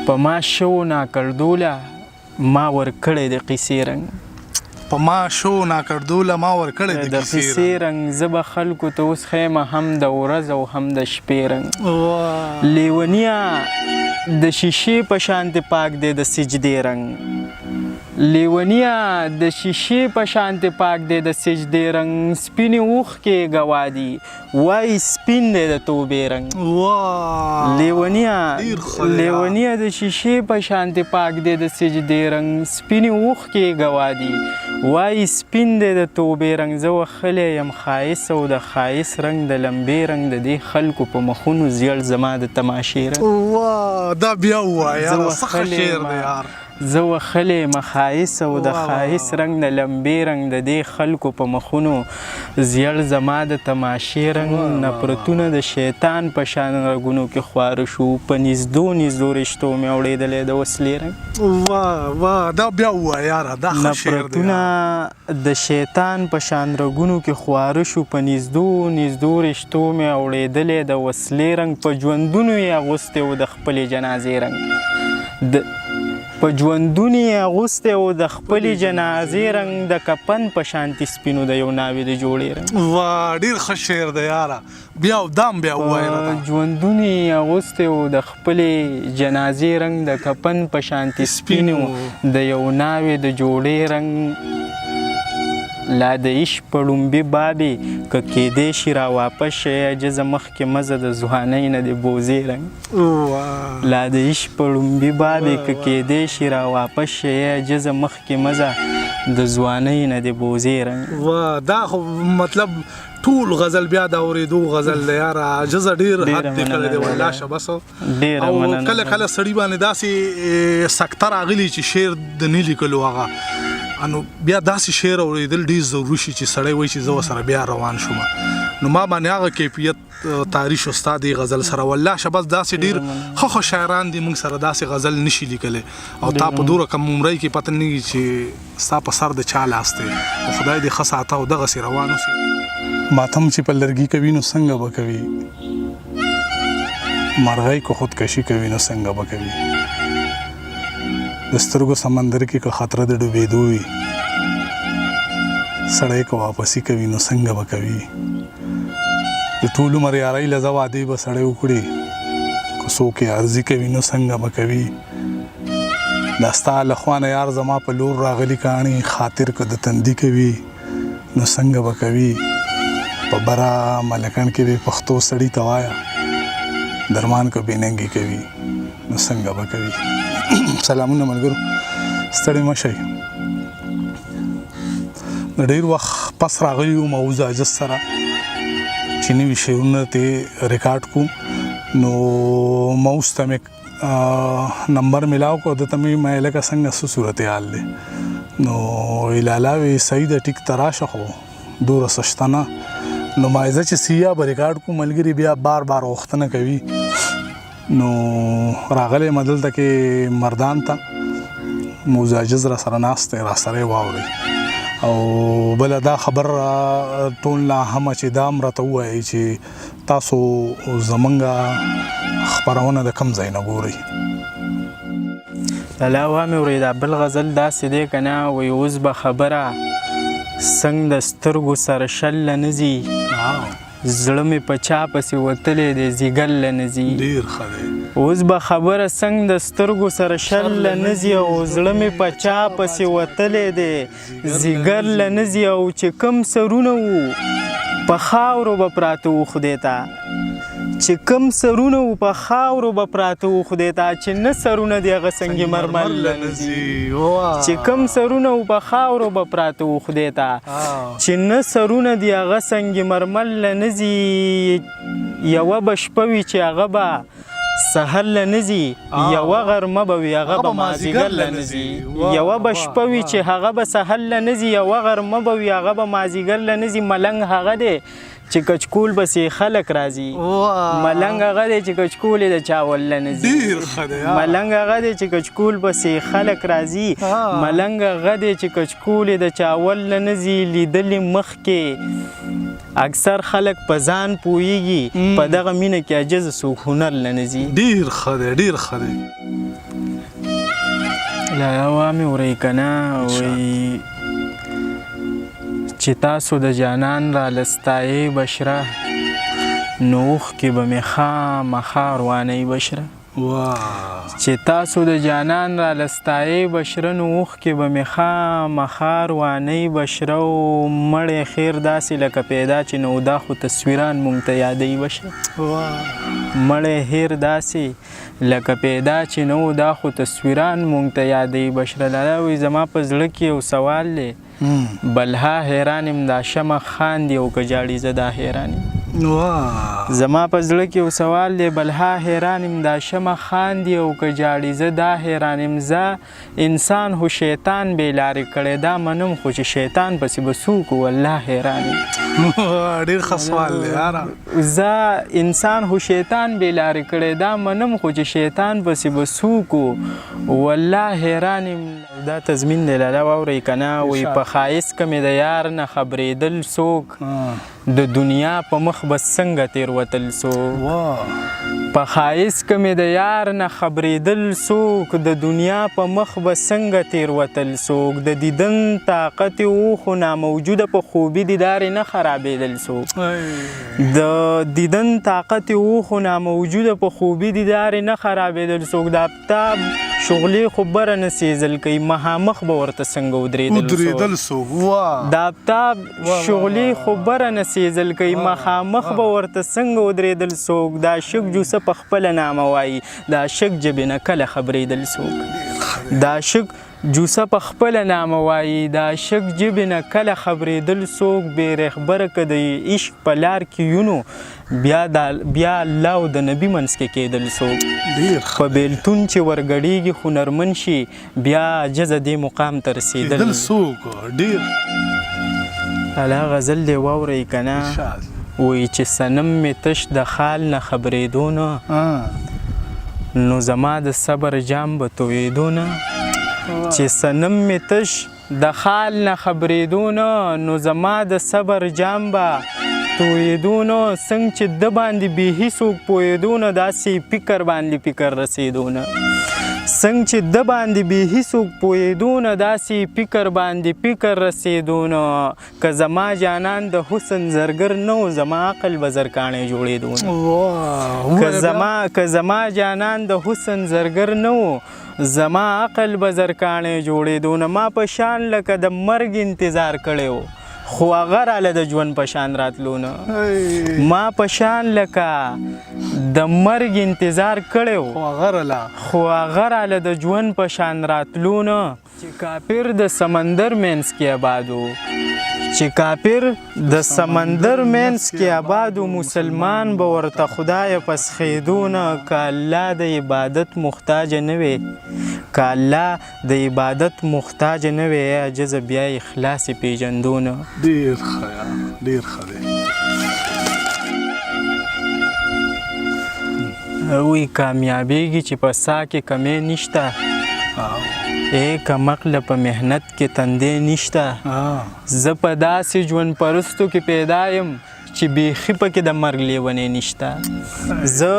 په ما شو ناکردوله ما ورکړی د قیسې رنګ په ما شو ناکردوله ما ورکړی د قیسې رنګ زه به خلکو ته اوس خیمه هم د ورځ او هم د شپې رنګ لیونیه د شیشې په شانتې پاک دی د سجدې رنګ لیونیه د شیشې په شانتې پاک دی د سجدې رنګ سپینې اوښکې ګوا دي وایي سپین دی د توبې رنګ لیونیه د شیشې په شانتې پاک دی د سجدې رنګ سپینې اوښکې ګوا دي وایي سپین دی د توبې رنګ زه وښلی یم ښایست او د ښایست رنګ د لمبې رنګ د دې خلکو په مخونو زیړ زما د تماشې رنګ دا بیا ووایه یاره څه ښه شعر دی یار زه وښلی یم ښایست او د ښایست رنګ د لمبې رنګ د دې خلکو په مخونو زیړ زما د تماشې رنګ نفرتونه د شیطان په شان رګونو کې خواره شو په نږدو رشتو مې اورېدلی د وسلې رنګ واه دا بیا ووایه یاره دا ښه شعر دی نفرتونه د شیطان په شان رګونو کې خواره شو په نږدو رشتو مې اورېدلی د وسلې رنګ په ژوندونو یې اغوستی و د خپلې جنازې رنګ په ژوندون یې اغوستی و د خپلې جنازې رنګ د کفن په شانتې سپینو د یو ناوې د جوړې رنګ واه ډېر ښه شعر دی یاره بیا بیا ووایه په ژوندون یې اغوستی و د خپلې جنازې رنګ د کفن په شانتې سپینو د یو ناوې د جوړې رنګ لا د عشق په ړومبي بابې که کیدی شي را واپس شی عجزه مخکې مزه د ځوانۍ نه د بوزې رنګ لا د عشق په ړومبي بابې که کیدی شي را واپس شی عجزه مخکې مزه د ځوانۍ نه د بوزې رنګ دا خو مطلب ټول غزل بیا د اورېدو غزل دی یاره عجزه ډېر حد دی کړی دی والله شبس او کله سړي باندې داسې سکته راغلي چې شعر د نه لیکلو هغه نو بیا داسې شعر اورېدل ډېر ضروري شي چې سړی وایي چې زه ورسره بیا روان شوم نو ما باندې هغه کیفیت طاري شو ستا دې غزل سره والله شبس داسې ډېر ښه شاعران دي موږ سره داسې غزل نشي لیکلی او تا په دومره کم عمرۍ کې پته نه کېږي چې ستا په سر د چا لاس دی او خدای دې ښه ساته او دغسې روان اوسي ماتم چې په لرګي کوي نو څنګه به کوي مرغۍ که خودکشي کوي نو څنګه به کوي د سترګو سمندر کې که خطره د ډوبېدو وي سړی که واپسي کوي نو څنګه به کوي د ټول عمر یارۍ له زه وعدې به سړی وکړي که څوک یې عرضي کوي نو څنګه به کوي دا ستا له خوا نه یار زما په لور راغلي کاڼي خاطر که د تندي کوي نو څنګه به کوي په بره ملکن کې به پښتو سړي ته وایه درمان که بېننګي کوي نو څنګه به کوي سلامونه ملګرو ستړي مه شئ د ډېر وخت پس راغلي وم او عاجز سره چې نوي شعرونه ترې ریکارډ کړو نو ما اوس ته مې نمبر میلاو کړو ده ته مې ویل لکه څنګه څه صورتحال دی نو لالا وی صحیح ده ټیک ته راشه خو دومره څه شته نه نو ما زه چې سیا به ریکارډ کړو ملګري بیا بار غوښتنه کوي نو راغلی یم دلته کې مردان ته موزاجز را سره ناست دی را سره یې واورئ او بله دا خبر ټول نه همه چې دا هم راته ووایي چې تاسو زمونږ خپرونه د کوم ځای نه ګورئ لالا وامې اورېده بل غزل داسې دی که نه وایي اوس به خبره څنګ د سترګو سره شله نه ځي زړه مې په چا پسې وتلی دی ځیګر له نه ځي ډېر ښه دی اوس به خبره څنګ د سترګو سره شله نه ځي او زړه مې په چا پسې وتلی دی ځیګر له نه ځي او چې کوم سرونه وو په خاورو به پراته وو خدای ته چې کوم سرونه وو په خاورو به پراته وو خدای ته چې نه سرونه دی هغه سنگ مرمر له نه ځي چې کوم سرونه وو په خاورو به پراته وو خدای ته چې نه سرونه دی هغه سنگ مرمر له نه ځي یوه به شپه وي چې هغه به سهر له نه ځي یوه غرمه به وي هغه به مازدیګر له نه ځي یوه به شپه وي چې هغه به سهر له نه ځي یوه غرمه به وي هغه به مازدیګر له نه ځي ملنګ هغه دی چې کچکول بسې خلک راځي ملنګ هغه دی چې کچکول یې د چاول له نه ځي ملنګ هغه دی چې کچکول بسې خلک راځي ملنګ هغه دی چې کچکول یې د چاول له نه ځي لیدلې مخکې اکثر خلک په ځان پوهیږي په دغه مینه کې عجز څوک هنر له نه ځي ډېر ښه دی ډېر ښه دی لا یوه مې اورئ که نه وایي چې تاسو د جانان را لستایې بشره نو اوښکې به مې خامخا روانۍ بشره چې تاسو د جانان را لستایې بشره نو اوښکې به مې خامخا روانۍ بشره او مړی خیر داسې لکه پیدا چې نو دا خو تصویران مونږ ته یادوي بشره مړی هیر داسې لکه پیدا چې نو دا خو تصویران مونږ ته یادوي بشره لالا وایي زما په زړه کې یو سوال دی بلها حیران یم دا شمع خاندي او که جاړي زه دا حیران یم زما په زړه کې یو سوال دی بلها حیران یم دا شمع خاندي او که جاړي زه دا حیران یم زه انسان خو شیطان بې لارې کړی دا منم خو چې شیطان پسې به څوک والله حیران یم ډېر ښه سوال دی یاره زه انسان خو شیطان بې لارې کړی دا منم خو چې شیطان پسې به څوک والله حیران یم دا تضمین دی لالا واورئ که نه وایي په ښایست که مې د یار نه خبرېدل څوک د دنیا په مخ به څنګه تېروتل څوک په ښایست که مې د یار نه خبرېدل څوک د دنیا په مخ به څنګه تېروتل څوک د دیدن طاقت یې و خو ناموجوده په خوبي دیدار یې نه خرابېدل څوک د دیدن طاقت یې و خو ناموجوده په خوبي دیدار یې نه خرابېدل څوک د آفتاب شغلې خو بره نه سېزل کوي مخامخ به ورته څنګه ودرېدل څوک د آفتاب شغلې خو بره نه سېزل کوي مخامخ به ورته څنګه ودرېدل څوک دا شک جوسه په خپله نامه وایي دا شک ژبې نه کله خبرېدل څوک دا شک جوسه په خپله نامه وایي دا شک ژبې نه کله خبرېدل څوک بې رهبره که د عشق په لار کې یونو بیا الله او د نبي منځ کې کېدل څوک په بیلتون چې ورګډېږي هنرمند شي بیا عجزه دې مقام ته رسېدل څوک ډېر الله غزل دې واورئ که نه وایي چې صنم مې تش د خال نه خبرېدو نه نو زما د صبر جام به تویېدو نه چې صنم مې تش د خال نه خبرېدو نه نو زما د صبر جام به تویېدو نه څنګه چې د باندې بیخي څوک پوهېدو نه داسې فکر باندې فکر رسېدو نه څنګه چې د باندې بیخي څوک پوهېدو نه داسې فکر باندې فکر رسېدو نه که زما جانان د حسن زرګر نه و زما عقل به زرکاڼی جوړېدو نه که زما جانان د حسن زرګر نه و زما عقل به زرکاڼی جوړېدو نه ما په شان لکه د مرګ انتظار کړی و خو هغه راله د ژوند په شان راتلو نه ما په شان لکه د مرګ انتظار کړی و خو هغه راله د ژوند په شان راتلو نه چې کافر د سمندر منځ کې آباد و چې کافر د سمندر منځ کې آباد و مسلمان به ورته خدایه پسخېدو نه که الله د عبادت محتاج نه وي که الله د عبادت محتاج نه وي عجزه بیا اخلاص یې پېژندو نه ډېر ښه ډېر ښه دی وایي کامیابېږي چې په ساه کې کمی نشته کمقله په محنت کې تندی نشته زه په داسې ژوند پرستو کې پیدا یم چې بیخي پکې د مرګ لیونی نشته زه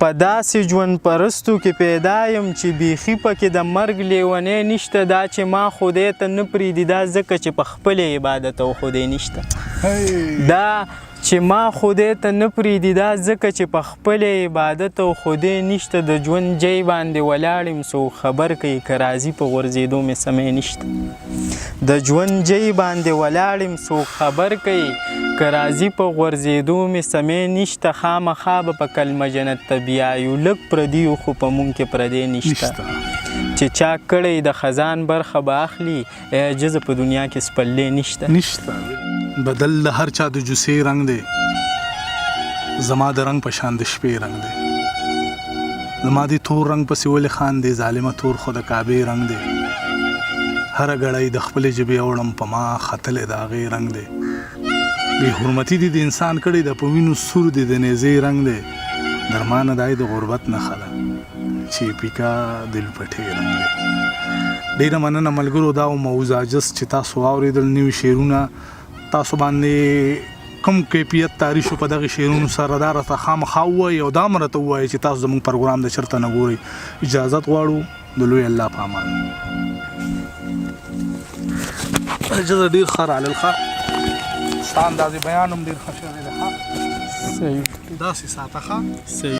په داسې ژوند پرستو کې پیدا یم چې بیخي پکې د مرګ لیونی نشته دا چې ما خدای ته نه پرېږدي دا ځکه چې په خپل عبادت او خدای نشته دا چې ما خدای ته نه پرېږدي دا ځکه چې په خپل عبادت او خدای نشته د ژوند جای باندې ولاړ یم څوک خبر کوي که راځي په غورځېدو مې سمی نشته د ژوند جای باندې ولاړ یم څوک خبر کوي که راځي په غورځېدو مې سمی نشته خامخا به په کلمه جنت ته بیایو لږ پردي یو خو په مونږ کې پردی نشته چې چا کړی د خزان برخه به اخلي عجزه په دنیا کې سپلې نشته بدل د هر چا د جوسې رنگ دی زما د رنگ په شان د شپې رنگ دی زما د تور رنگ پسې ولې خاندې ظالمه تور خو د کعبې رنگ دی هره ګړۍ د خپلې ژبې اوړم په ما ختلی د هغې رنگ دی بې حرمتي دي د انسان کړی د په وینو سور دی د نیزې رنگ دی درمانه دای د غربت نښه ده چې پیکا دل پټې رنگ دی ډېره مننه ملګرو دا و موضوع جس چې تاسو واورېدل نوي شعرونه تاسو باندې کوم کیفیت تاری شو په دغه شعرونو سره دا راته خامخا ووایئ او دا هم راته ووایئ چې تاسو زموږ پروګرام د چېرته نه ګورئ اجازت غواړو د لوی الله په امان اجازه ډیر ښه راغلل ښه ستا اندازې بیان هم ډېر ښه شوی دی ښه صحیح داسې ساته ښه صحیح